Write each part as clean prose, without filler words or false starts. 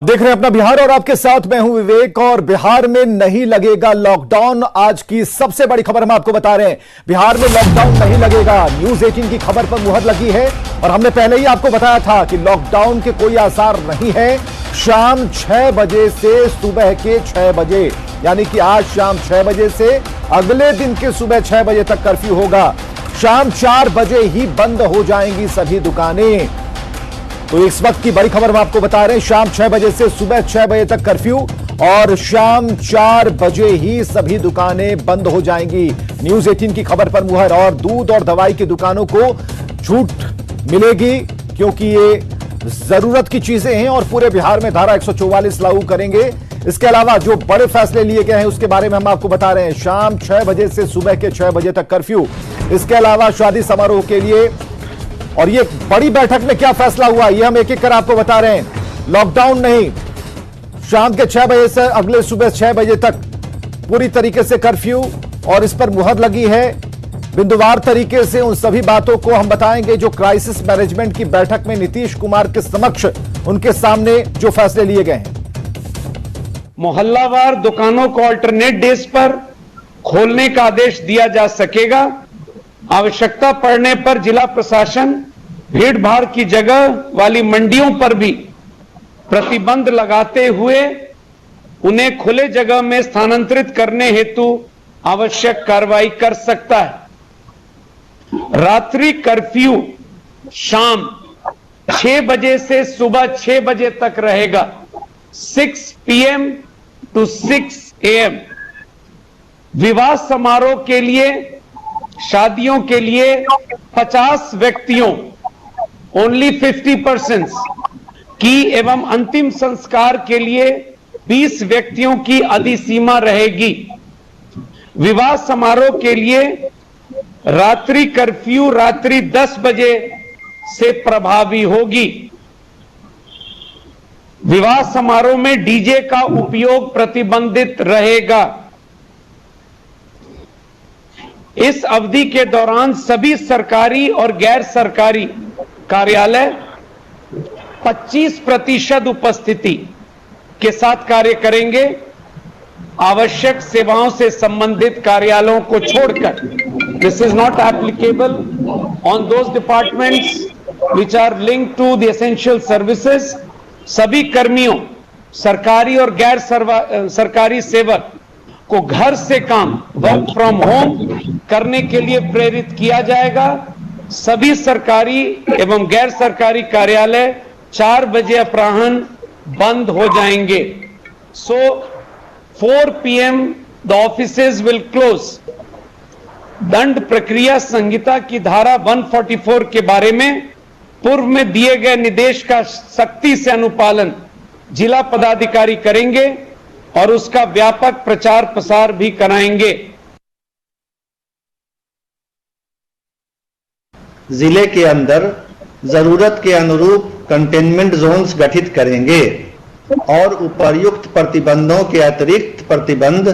देख रहे हैं अपना बिहार और आपके साथ मैं हूं विवेक। और बिहार में नहीं लगेगा लॉकडाउन, आज की सबसे बड़ी खबर हम आपको बता रहे हैं। बिहार में लॉकडाउन नहीं लगेगा, न्यूज 18 की खबर पर मुहर लगी है। और हमने पहले ही आपको बताया था कि लॉकडाउन के कोई आसार नहीं है। शाम 6 बजे से सुबह के 6 बजे, यानी कि आज शाम 6 बजे से अगले दिन के सुबह 6 बजे तक कर्फ्यू होगा। शाम 4 बजे ही बंद हो जाएंगी सभी दुकानें। तो इस वक्त की बड़ी खबर हम आपको बता रहे हैं, शाम 6 बजे से सुबह 6 बजे तक कर्फ्यू और शाम 4 बजे ही सभी दुकानें बंद हो जाएंगी। न्यूज 18 की खबर पर मुहर। और दूध और दवाई की दुकानों को छूट मिलेगी क्योंकि ये जरूरत की चीजें हैं और पूरे बिहार में धारा 144 लागू करेंगे। इसके अलावा जो बड़े फैसले लिए गए हैं उसके बारे में हम आपको बता रहे हैं। शाम 6 बजे से सुबह के 6 बजे तक कर्फ्यू। इसके अलावा शादी समारोह के लिए, और ये बड़ी बैठक में क्या फैसला हुआ ये हम एक एक कर आपको बता रहे हैं। लॉकडाउन नहीं, शाम के 6 बजे से अगले सुबह 6 बजे तक पूरी तरीके से कर्फ्यू, और इस पर मुहर लगी है। बिंदुवार तरीके से उन सभी बातों को हम बताएंगे जो क्राइसिस मैनेजमेंट की बैठक में नीतीश कुमार के समक्ष उनके सामने जो फैसले लिए गए हैं। मोहल्लावार दुकानों को अल्टरनेट डेज पर खोलने का आदेश दिया जा सकेगा। आवश्यकता पड़ने पर जिला प्रशासन भीड़ भाड़ की जगह वाली मंडियों पर भी प्रतिबंध लगाते हुए उन्हें खुले जगह में स्थानांतरित करने हेतु आवश्यक कार्रवाई कर सकता है। रात्रि कर्फ्यू शाम 6 बजे से सुबह 6 बजे तक रहेगा, 6 PM to 6 AM। विवाह समारोह के लिए, शादियों के लिए 50 व्यक्तियों, ओनली 50% की एवं अंतिम संस्कार के लिए 20 व्यक्तियों की अधिसीमा रहेगी। विवाह समारोह के लिए रात्रि कर्फ्यू रात्रि 10 बजे से प्रभावी होगी। विवाह समारोह में डीजे का उपयोग प्रतिबंधित रहेगा। इस अवधि के दौरान सभी सरकारी और गैर सरकारी कार्यालय 25% उपस्थिति के साथ कार्य करेंगे। आवश्यक सेवाओं से संबंधित कार्यालयों को छोड़कर, this is not applicable on those departments which are linked to the essential services. सभी कर्मियों, सरकारी और गैर सरकारी सेवक को घर से काम, वर्क फ्रॉम होम करने के लिए प्रेरित किया जाएगा। सभी सरकारी एवं गैर सरकारी कार्यालय 4 बजे अपराह्न बंद हो जाएंगे। सो 4 PM the offices will close. दंड प्रक्रिया संहिता की धारा 144 के बारे में पूर्व में दिए गए निर्देश का सख्ती से अनुपालन जिला पदाधिकारी करेंगे और उसका व्यापक प्रचार प्रसार भी कराएंगे। जिले के अंदर जरूरत के अनुरूप कंटेनमेंट जोन्स गठित करेंगे और उपर्युक्त प्रतिबंधों के अतिरिक्त प्रतिबंध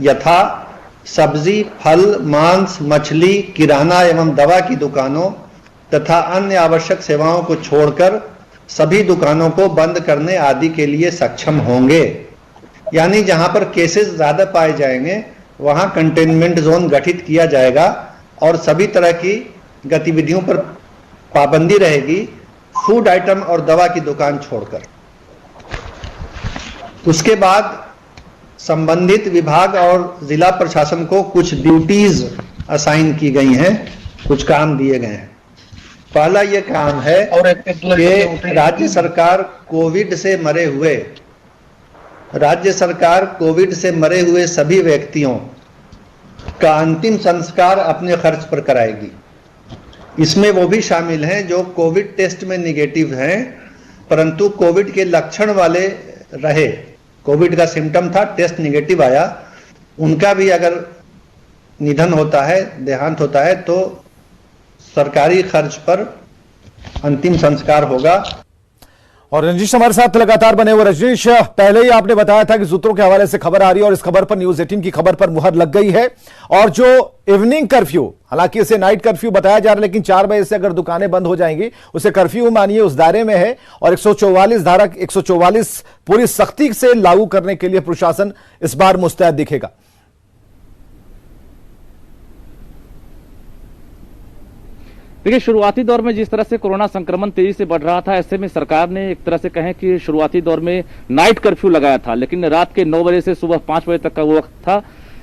यथा सब्जी, फल, मांस, मछली, किराना एवं दवा की दुकानों तथा अन्य आवश्यक सेवाओं को छोड़कर सभी दुकानों को बंद करने आदि के लिए सक्षम होंगे। यानी जहां पर केसेस ज्यादा पाए जाएंगे वहां कंटेनमेंट जोन गठित किया जाएगा और सभी तरह की गतिविधियों पर पाबंदी रहेगी, फूड आइटम और दवा की दुकान छोड़कर। उसके बाद संबंधित विभाग और जिला प्रशासन को कुछ ड्यूटीज असाइन की गई हैं, कुछ काम दिए गए हैं। पहला यह काम है कि राज्य सरकार कोविड से मरे हुए सभी व्यक्तियों का अंतिम संस्कार अपने खर्च पर कराएगी। इसमें वो भी शामिल हैं जो कोविड टेस्ट में निगेटिव हैं परंतु कोविड के लक्षण वाले रहे, कोविड का सिम्टम था, टेस्ट निगेटिव आया, उनका भी अगर निधन होता है, देहांत होता है तो सरकारी खर्च पर अंतिम संस्कार होगा। और रजनीश हमारे साथ लगातार बने हुए। रजनीश, पहले ही आपने बताया था कि सूत्रों के हवाले से खबर आ रही है और इस खबर पर न्यूज 18 की खबर पर मुहर लग गई है। और जो इवनिंग कर्फ्यू, हालांकि इसे नाइट कर्फ्यू बताया जा रहा है, लेकिन 4 बजे से अगर दुकानें बंद हो जाएंगी उसे कर्फ्यू मानिए उस दायरे में है। और 144 धारा 144 पूरी सख्ती से लागू करने के लिए प्रशासन इस बार मुस्तैद दिखेगा। देखिए, शुरुआती दौर में जिस तरह से कोरोना संक्रमण तेजी से बढ़ रहा था, ऐसे में सरकार ने एक तरह से कहें कि शुरुआती दौर में नाइट कर्फ्यू लगाया था, लेकिन रात के 9 बजे से सुबह 5 बजे तक का वो वक्त था।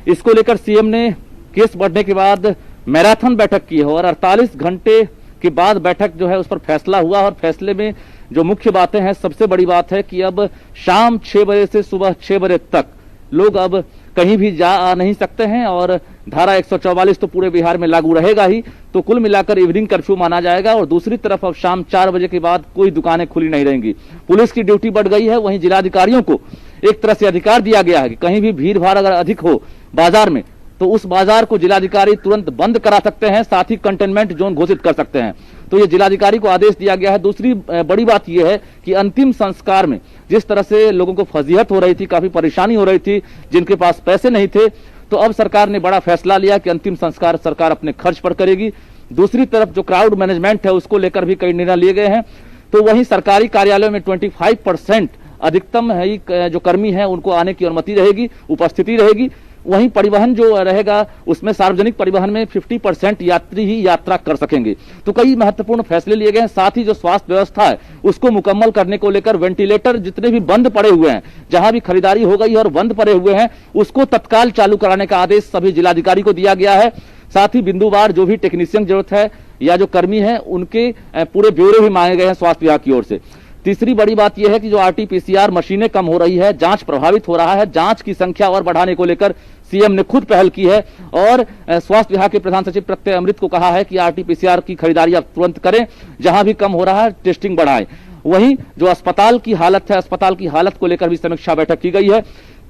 इसको लेकर सीएम ने केस बढ़ने के बाद मैराथन बैठक की है और 48 घंटे के बाद बैठक जो है उस पर फैसला हुआ। और फैसले में जो मुख्य बातें हैं, सबसे बड़ी बात है कि अब शाम 6 बजे से सुबह 6 बजे तक लोग अब कहीं भी जा आ नहीं सकते हैं और धारा 144 तो पूरे बिहार में लागू रहेगा ही। तो कुल मिलाकर इवनिंग कर्फ्यू माना जाएगा। और दूसरी तरफ अब शाम 4 बजे के बाद कोई दुकानें खुली नहीं रहेंगी। पुलिस की ड्यूटी बढ़ गई है। वहीं जिलाधिकारियों को एक तरह से अधिकार दिया गया है कि कहीं भी भीड़ भाड़ अगर अधिक हो बाजार में तो उस बाजार को जिलाधिकारी तुरंत बंद करा सकते हैं, साथ ही कंटेनमेंट जोन घोषित कर सकते हैं। तो ये जिलाधिकारी को आदेश दिया गया है। दूसरी बड़ी बात यह है कि अंतिम संस्कार में जिस तरह से लोगों को फजीहत हो रही थी, काफी परेशानी हो रही थी, जिनके पास पैसे नहीं थे, तो अब सरकार ने बड़ा फैसला लिया कि अंतिम संस्कार सरकार अपने खर्च पर करेगी। दूसरी तरफ जो क्राउड मैनेजमेंट है उसको लेकर भी कई निर्णय लिए गए हैं। तो वहीं सरकारी कार्यालयों में 25% अधिकतम है जो कर्मी है उनको आने की अनुमति रहेगी, उपस्थिति रहेगी। वहीं परिवहन जो रहेगा उसमें सार्वजनिक परिवहन में 50% यात्री ही यात्रा कर सकेंगे। तो कई महत्वपूर्ण फैसले लिए गए हैं। साथ ही जो स्वास्थ्य व्यवस्था है उसको मुकम्मल करने को लेकर वेंटिलेटर जितने भी बंद पड़े हुए हैं, जहां भी खरीदारी हो गई और बंद पड़े हुए हैं, उसको तत्काल चालू कराने का आदेश सभी जिलाधिकारी को दिया गया है। साथ ही बिंदुवार जो भी टेक्नीशियन जरूरत है या जो कर्मी है उनके पूरे ब्यौरे भी मांगे गए हैं स्वास्थ्य विभाग की ओर से। तीसरी बड़ी बात यह है कि जो आरटीपीसीआर मशीनें कम हो रही है, जांच प्रभावित हो रहा है, जांच की संख्या और बढ़ाने को लेकर सीएम ने खुद पहल की है और स्वास्थ्य विभाग के प्रधान सचिव प्रत्यय अमृत को कहा है कि आरटीपीसीआर की खरीदारी आप तुरंत करें, जहां भी कम हो रहा है टेस्टिंग बढ़ाएं। वहीं जो अस्पताल की हालत है, अस्पताल की हालत को लेकर भी समीक्षा बैठक की गई है।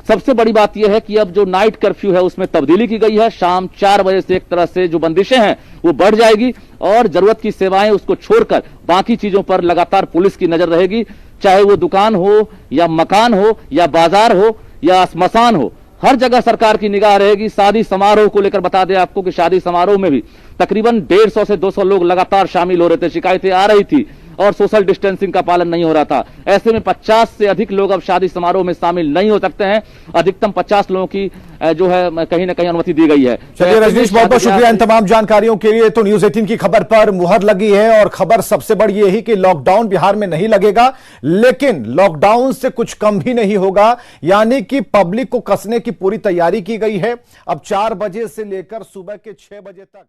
सबसे बड़ी बात यह है कि अब जो नाइट कर्फ्यू है उसमें तब्दीली की गई है। शाम 4 बजे से एक तरह से जो बंदिशें हैं वो बढ़ जाएगी और जरूरत की सेवाएं उसको छोड़कर बाकी चीजों पर लगातार पुलिस की नजर रहेगी, चाहे वो दुकान हो या मकान हो या बाजार हो या स्मशान हो, हर जगह सरकार की निगाह रहेगी। शादी समारोह को लेकर बता दें आपको कि शादी समारोह में भी तकरीबन 150 से 200 लोग लगातार शामिल हो रहे थे, शिकायतें आ रही थी और सोशल डिस्टेंसिंग का पालन नहीं हो रहा था। ऐसे में 50 से अधिक लोग अब शादी समारोह में शामिल नहीं हो सकते हैं। अधिकतम 50 लोगों की जो है कहीं ना कहीं अनुमति दी गई है। चलिए रजनीश, बहुत बहुत शुक्रिया इन तमाम जानकारियों के लिए। तो न्यूज 18 की खबर पर मुहर लगी है और खबर सबसे बड़ी यही कि लॉकडाउन बिहार में नहीं लगेगा, लेकिन लॉकडाउन से कुछ कम भी नहीं होगा, यानी कि पब्लिक को कसने की पूरी तैयारी की गई है। अब 4 बजे से लेकर सुबह के 6 बजे तक